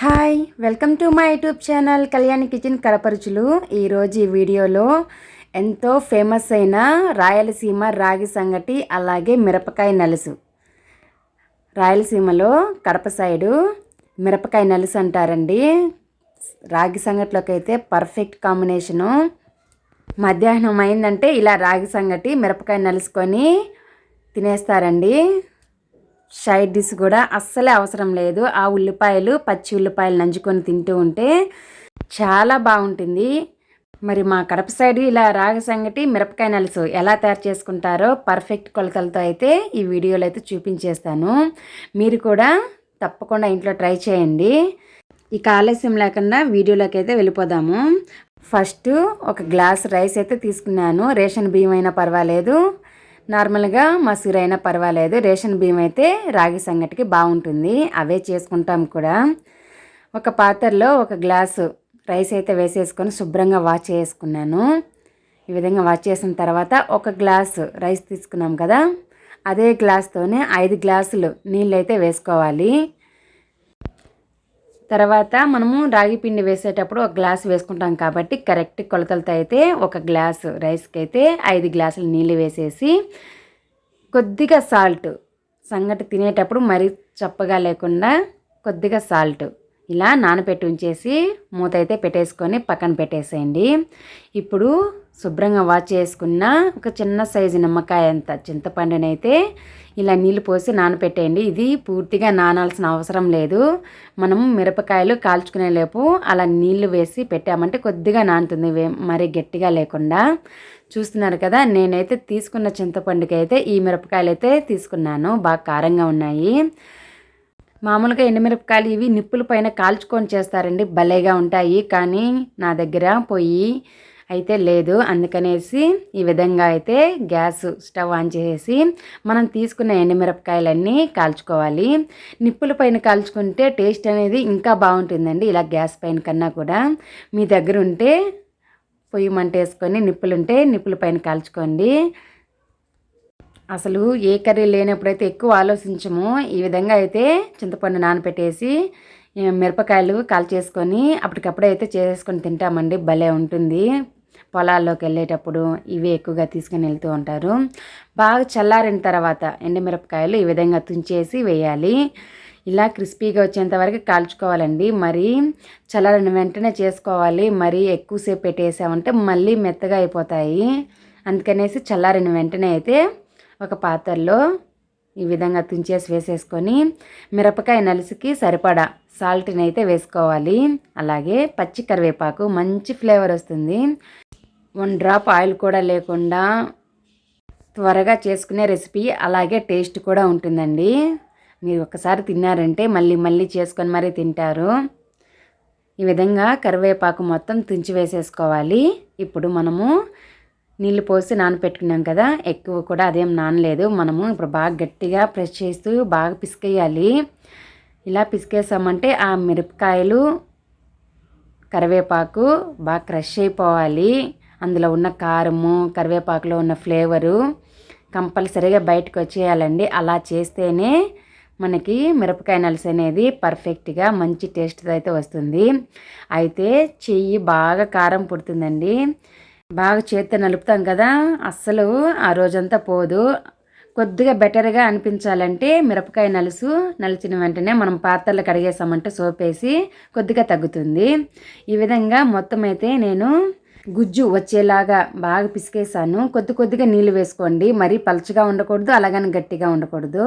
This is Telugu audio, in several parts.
Hi welcome to my YouTube channel Kalyani kitchen కడపరుచులు. ఈరోజు ఈ వీడియోలో ఎంతో ఫేమస్ అయిన రాయలసీమ రాగి సంగటి అలాగే మిరపకాయ నలుసు. రాయలసీమలో కడప సైడు మిరపకాయ నలుసు అంటారండి. రాగి సంగటిలోకి అయితే పర్ఫెక్ట్ కాంబినేషను. మధ్యాహ్నం అయిందంటే ఇలా రాగి సంగటి మిరపకాయ నలుసుకొని తినేస్తారండి. సైడ్ డిష్ కూడా అస్సలే అవసరం లేదు. ఆ ఉల్లిపాయలు పచ్చి ఉల్లిపాయలు నంచుకొని తింటూ ఉంటే చాలా బాగుంటుంది. మరి మా కడప సైడ్ ఇలా రాగి సంగటి మిరపకాయ నలుసు ఎలా తయారు చేసుకుంటారో పర్ఫెక్ట్ కొలతలతో అయితే ఈ వీడియోలో అయితే చూపించేస్తాను. మీరు కూడా తప్పకుండా ఇంట్లో ట్రై చేయండి. ఇక ఆలస్యం లేకుండా వీడియోలోకి అయితే వెళ్ళిపోదాము. ఫస్ట్ ఒక గ్లాస్ రైస్ అయితే తీసుకున్నాను. రేషన్ బియ్యం అయినా పర్వాలేదు, నార్మల్గా మసూర్ అయినా పర్వాలేదు. రేషన్ బియ్యం అయితే రాగి సంగటికి బాగుంటుంది, అవే చేసుకుంటాం కూడా. ఒక పాత్రలో ఒక గ్లాసు రైస్ అయితే వేసేసుకొని శుభ్రంగా వాష్ చేసుకున్నాను. ఈ విధంగా వాష్ చేసిన తర్వాత ఒక గ్లాసు రైస్ తీసుకున్నాం కదా, అదే గ్లాస్తోనే 5 గ్లాసులు నీళ్ళు అయితే వేసుకోవాలి. తర్వాత మనము రాగి పిండి వేసేటప్పుడు ఒక గ్లాసు వేసుకుంటాం కాబట్టి కరెక్ట్ కొలతలతో అయితే ఒక గ్లాసు రైస్కి అయితే 5 గ్లాసులు నీళ్ళు వేసేసి కొద్దిగా సాల్ట్, సంగటి తినేటప్పుడు మరీ చప్పగా లేకుండా కొద్దిగా సాల్ట్ ఇలా నానబెట్టి ఉంచేసి మూత అయితే పెట్టేసుకొని పక్కన పెట్టేసేయండి. ఇప్పుడు శుభ్రంగా వాష్ చేసుకున్న ఒక చిన్న సైజు నిమ్మకాయ అంత చింతపండునైతే ఇలా నీళ్ళు పోసి నానపెట్టేయండి. ఇది పూర్తిగా నానాల్సిన అవసరం లేదు. మనం మిరపకాయలు కాల్చుకునే లేపు అలా నీళ్లు వేసి పెట్టామంటే కొద్దిగా నానుతుంది, మరీ గట్టిగా లేకుండా. చూస్తున్నారు కదా, నేనైతే తీసుకున్న చింతపండుకి అయితే ఈ మిరపకాయలు అయితే తీసుకున్నాను. బాగా కారంగా ఉన్నాయి. మామూలుగా ఎండుమిరపకాయలు ఇవి నిప్పుల పైన కాల్చుకొని చేస్తారండి, భలేగా ఉంటాయి. కానీ నా దగ్గర పొయ్యి అయితే లేదు, అందుకనేసి ఈ విధంగా అయితే గ్యాస్ స్టవ్ ఆన్ చేసి మనం తీసుకున్న ఎండుమిరపకాయలన్నీ కాల్చుకోవాలి. నిప్పుల పైన కాల్చుకుంటే టేస్ట్ అనేది ఇంకా బాగుంటుందండి, ఇలా గ్యాస్ పైన కన్నా కూడా. మీ దగ్గర ఉంటే పొయ్యి మంట వేసుకొని నిప్పులుంటే నిప్పుల పైన కాల్చుకోండి. అసలు ఏ కర్రీ లేనప్పుడైతే ఎక్కువ ఆలోచించము. ఈ విధంగా అయితే చింతపండు నానపెట్టేసి మిరపకాయలు కాల్చేసుకొని అప్పటికప్పుడే అయితే చేసుకొని తింటామండి, భలే ఉంటుంది. పొలాల్లోకి వెళ్ళేటప్పుడు ఇవి ఎక్కువగా తీసుకొని వెళ్తూ ఉంటారు. బాగా చల్లారిన తర్వాత ఎండుమిరపకాయలు ఈ విధంగా తుంచేసి వేయాలి. ఇలా క్రిస్పీగా వచ్చేంత వరకు కాల్చుకోవాలండి. మరి చల్లారిన వెంటనే చేసుకోవాలి. మరి ఎక్కువసేపు పెట్టేసామంటే మళ్ళీ మెత్తగా అయిపోతాయి. అందుకనేసి చల్లారిన వెంటనే అయితే ఒక పాత్రలో ఈ విధంగా తుంచేసి వేసేసుకొని మిరపకాయ నలుసుకి సరిపడా సాల్ట్ని అయితే వేసుకోవాలి. అలాగే పచ్చి కరివేపాకు, మంచి ఫ్లేవర్ వస్తుంది. 1 డ్రాప్ ఆయిల్ కూడా లేకుండా త్వరగా చేసుకునే రెసిపీ, అలాగే టేస్ట్ కూడా ఉంటుందండి. మీరు ఒకసారి తిన్నారంటే మళ్ళీ మళ్ళీ చేసుకొని మరీ తింటారు. ఈ విధంగా కరివేపాకు మొత్తం తుంచి వేసేసుకోవాలి. ఇప్పుడు మనము నీళ్ళు పోసి నానపెట్టుకున్నాం కదా, ఎక్కువ కూడా అదేం నానలేదు. మనము ఇప్పుడు బాగా గట్టిగా ప్రెస్ చేస్తూ బాగా పిసికేయాలి. ఇలా పిసికేసామంటే ఆ మిరపకాయలు కరివేపాకు బాగా క్రష్ అయిపోవాలి. అందులో ఉన్న కారము, కరివేపాకులో ఉన్న ఫ్లేవరు కంపల్సరీగా బయటకు వచ్చేయాలండి. అలా చేస్తేనే మనకి మిరపకాయ నలుసు అనేది పర్ఫెక్ట్గా మంచి టేస్ట్ అయితే వస్తుంది. అయితే చెయ్యి బాగా కారం పుడుతుందండి. బాగా చేత్తో నలుపుతాం కదా, అస్సలు ఆ రోజంతా పోదు. కొద్దిగా బెటర్గా అనిపించాలంటే మిరపకాయ నలుసు నలిచిన వెంటనే మనం పాత్రలు కడిగేసామంటే సోప్ వేసి కొద్దిగా తగ్గుతుంది. ఈ విధంగా మొత్తం అయితే నేను గుజ్జు వచ్చేలాగా బాగా పిసికేసాను. కొద్దిగా నీళ్ళు వేసుకోండి, మరీ పలుచగా ఉండకూడదు, అలాగని గట్టిగా ఉండకూడదు.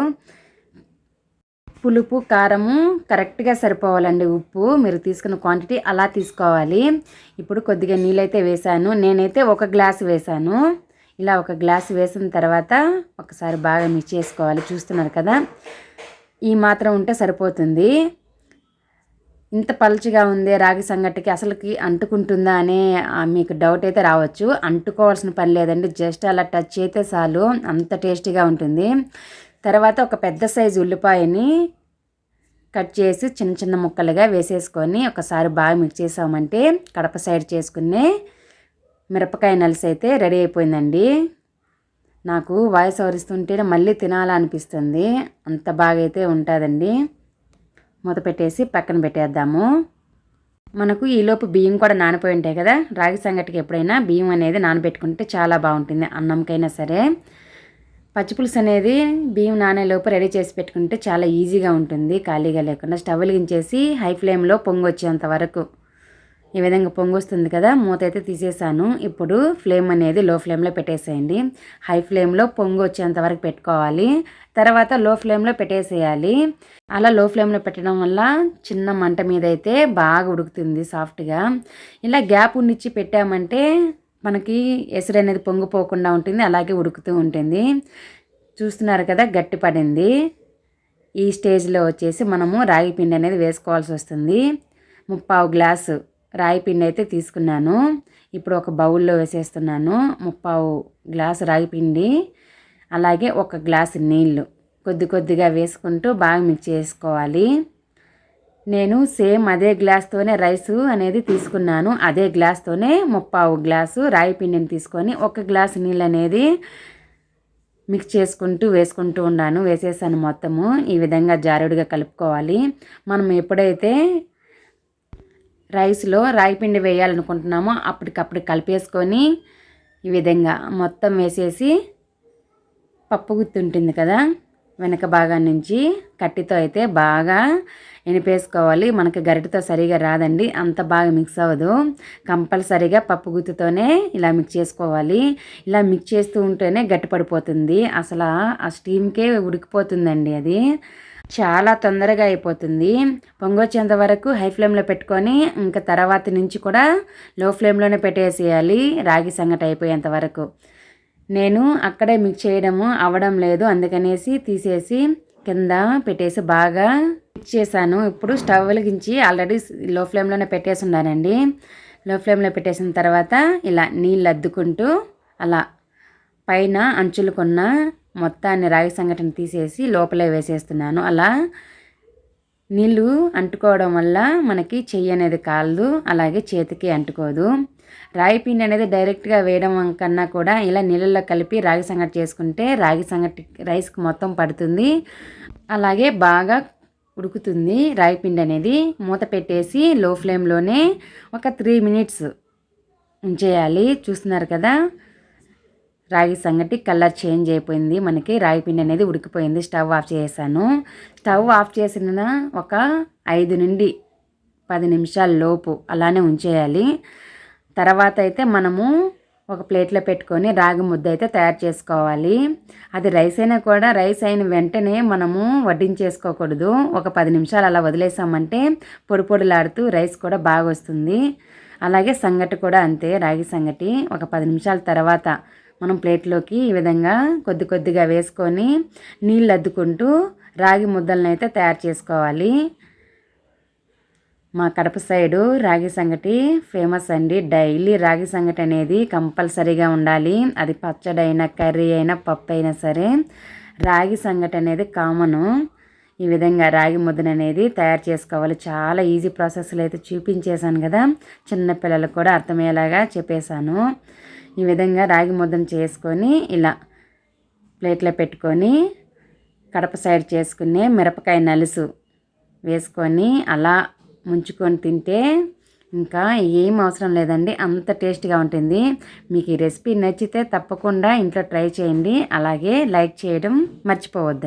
పులుపు కారము కరెక్ట్గా సరిపోవాలండి. ఉప్పు మీరు తీసుకున్న క్వాంటిటీ అలా తీసుకోవాలి. ఇప్పుడు కొద్దిగా నీళ్ళైతే వేసాను. నేనైతే 1 గ్లాసు వేసాను. ఇలా 1 గ్లాసు వేసిన తర్వాత ఒకసారి బాగా మిక్స్ చేసుకోవాలి. చూస్తున్నారు కదా, ఈ మాత్రం ఉంటే సరిపోతుంది. ఇంత పలుచగా ఉంది రాగి సంగటికి, అసలుకి అంటుకుంటుందా అనే మీకు డౌట్ అయితే రావచ్చు. అంటుకోవాల్సిన పని లేదండి, జస్ట్ అలా టచ్ అయితే చాలు, అంత టేస్టీగా ఉంటుంది. తర్వాత ఒక పెద్ద సైజు ఉల్లిపాయని కట్ చేసి చిన్న చిన్న ముక్కలుగా వేసేసుకొని ఒకసారి బాగా మిక్స్ చేసామంటే కడప సైడ్ చేసుకునే మిరపకాయ నలుసు అయితే రెడీ అయిపోయిందండి. నాకు వాయిస్ ఓవర్ ఇస్తుంటే మళ్ళీ తినాలనిపిస్తుంది, అంత బాగా అయితే ఉంటుందండి. మూత పెట్టేసి పక్కన పెట్టేద్దాము. మనకు ఈలోపు బియ్యం కూడా నానిపోయి ఉంటాయి కదా. రాగి సంగటికి ఎప్పుడైనా బియ్యం అనేది నానబెట్టుకుంటే చాలా బాగుంటుంది అన్నంకైనా సరే. పచ్చిపులుసు అనేది బియ్యం నానేలోపు రెడీ చేసి పెట్టుకుంటే చాలా ఈజీగా ఉంటుంది, ఖాళీగా లేకుండా. స్టవ్ వెలిగించేసి హై ఫ్లేమ్లో పొంగు వచ్చేంత వరకు ఈ విధంగా పొంగు వస్తుంది కదా, మూత అయితే తీసేసాను. ఇప్పుడు ఫ్లేమ్ అనేది లో ఫ్లేమ్లో పెట్టేసేయండి. హై ఫ్లేమ్లో పొంగు వచ్చేంత వరకు పెట్టుకోవాలి, తర్వాత లో ఫ్లేమ్లో పెట్టేసేయాలి. అలా లో ఫ్లేమ్లో పెట్టడం వల్ల చిన్న మంట మీద అయితే బాగా ఉడుకుతుంది సాఫ్ట్గా. ఇలా గ్యాప్ ఉన్నిచ్చి పెట్టామంటే మనకి ఎసరు అనేది పొంగిపోకుండా ఉంటుంది, అలాగే ఉడుకుతూ ఉంటుంది. చూస్తున్నారు కదా, గట్టి పడింది. ఈ స్టేజ్లో వచ్చేసి మనము రాగి పిండి అనేది వేసుకోవాల్సి వస్తుంది. 3/4 గ్లాసు రాగి పిండి అయితే తీసుకున్నాను. ఇప్పుడు ఒక బౌల్లో వేసేస్తున్నాను 3/4 గ్లాసు రాగి పిండి, అలాగే 1 గ్లాసు నీళ్ళు కొద్దిగా వేసుకుంటూ బాగా మిక్స్ చేసుకోవాలి. నేను సేమ్ అదే గ్లాస్తోనే రైసు అనేది తీసుకున్నాను. అదే గ్లాస్తోనే 3/4 గ్లాసు రాగి పిండిని తీసుకొని 1 గ్లాసు నీళ్ళు అనేది మిక్స్ చేసుకుంటూ వేసుకుంటూ ఉన్నాను. వేసేసాను మొత్తము. ఈ విధంగా జారుడుగా కలుపుకోవాలి. మనం ఎప్పుడైతే రైస్లో రాగి పిండి వేయాలనుకుంటున్నామో అప్పటికప్పుడు కలిపేసుకొని ఈ విధంగా మొత్తం వేసేసి పప్పు గుత్తి ఉంటుంది కదా, వెనక భాగం నుంచి కట్టితో అయితే బాగా ఎనిపేసుకోవాలి. మనకి గరిటతో సరిగా రాదండి, అంత బాగా మిక్స్ అవ్వదు. కంపల్సరీగా పప్పు గుత్తితోనే ఇలా మిక్స్ చేసుకోవాలి. ఇలా మిక్స్ చేస్తూ ఉంటేనే గట్టిపడిపోతుంది. అసలు ఆ స్టీమ్కే ఉడికిపోతుందండి, అది చాలా తొందరగా అయిపోతుంది. పొంగొచ్చేంత వరకు హై ఫ్లేమ్లో పెట్టుకొని ఇంకా తర్వాత నుంచి కూడా లో ఫ్లేమ్లోనే పెట్టేసేయాలి రాగి సంగటి అయిపోయేంత వరకు. నేను అక్కడే మిక్స్ చేయడము అవ్వడం లేదు, అందుకనేసి తీసేసి కింద పెట్టేసి బాగా మిక్స్ చేశాను. ఇప్పుడు స్టవ్ వెలిగించి ఆల్రెడీ లో ఫ్లేమ్లోనే పెట్టేసి ఉన్నానండి. లో ఫ్లేమ్లో పెట్టేసిన తర్వాత ఇలా నీళ్ళు అద్దుకుంటూ అలా పైన అంచులకున్న మొత్తాన్ని రాగి సంగటిని తీసేసి లోపలే వేసేస్తున్నాను. అలా నీళ్ళు అంటుకోవడం వల్ల మనకి చెయ్యి అనేది కాలదు, అలాగే చేతికి అంటుకోదు. రాగి పిండి అనేది డైరెక్ట్గా వేయడం కన్నా కూడా ఇలా నీళ్ళల్లో కలిపి రాగి సంగటి చేసుకుంటే రాగి సంగటి రైస్కి మొత్తం పడుతుంది, అలాగే బాగా ఉడుకుతుంది రాగి పిండి అనేది. మూత పెట్టేసి లో ఫ్లేమ్లోనే ఒక 3 మినిట్స్ ఉంచేయాలి. చూస్తున్నారు కదా, రాగి సంగటి కలర్ చేంజ్ అయిపోయింది, మనకి రాగి పిండి అనేది ఉడికిపోయింది. స్టవ్ ఆఫ్ చేసాను. స్టవ్ ఆఫ్ చేసిన ఒక 5 నుండి 10 నిమిషాల లోపు అలానే ఉంచేయాలి. తర్వాత అయితే మనము ఒక ప్లేట్లో పెట్టుకొని రాగి ముద్ద అయితే తయారు చేసుకోవాలి. అది రైస్ అయినా కూడా రైస్ అయిన వెంటనే మనము వడ్డించేసుకోకూడదు. ఒక 10 నిమిషాలు అలా వదిలేసామంటే పొడి పొడిలాడుతూ రైస్ కూడా బాగా వస్తుంది. అలాగే సంగటి కూడా అంతే, రాగి సంగటి ఒక 10 నిమిషాల తర్వాత మనం ప్లేట్లోకి ఈ విధంగా కొద్దిగా వేసుకొని నీళ్ళు అద్దుకుంటూ రాగి ముద్దలను అయితే తయారు చేసుకోవాలి. మా కడప సైడు రాగి సంగటి ఫేమస్ అండి. డైలీ రాగి సంగటి అనేది కంపల్సరీగా ఉండాలి. అది పచ్చడి అయినా కర్రీ అయినా పప్పు అయినా సరే రాగి సంగటి అనేది కామను. ఈ విధంగా రాగి ముద్దను అనేది తయారు చేసుకోవాలి. చాలా ఈజీ ప్రాసెస్లో అయితే చూపించేశాను కదా, చిన్నపిల్లలకు కూడా అర్థమయ్యేలాగా చెప్పేశాను. ఈ విధంగా రాగి ముద్దను చేసుకొని ఇలా ప్లేట్లో పెట్టుకొని కడప సైడ్ చేసుకునే మిరపకాయ నలుసు వేసుకొని అలా ముంచుకొని తింటే ఇంకా ఏం అవసరం లేదండి, అంత టేస్ట్గా ఉంటుంది. మీకు ఈ రెసిపీ నచ్చితే తప్పకుండా ఇంట్లో ట్రై చేయండి, అలాగే లైక్ చేయడం మర్చిపోవద్దండి.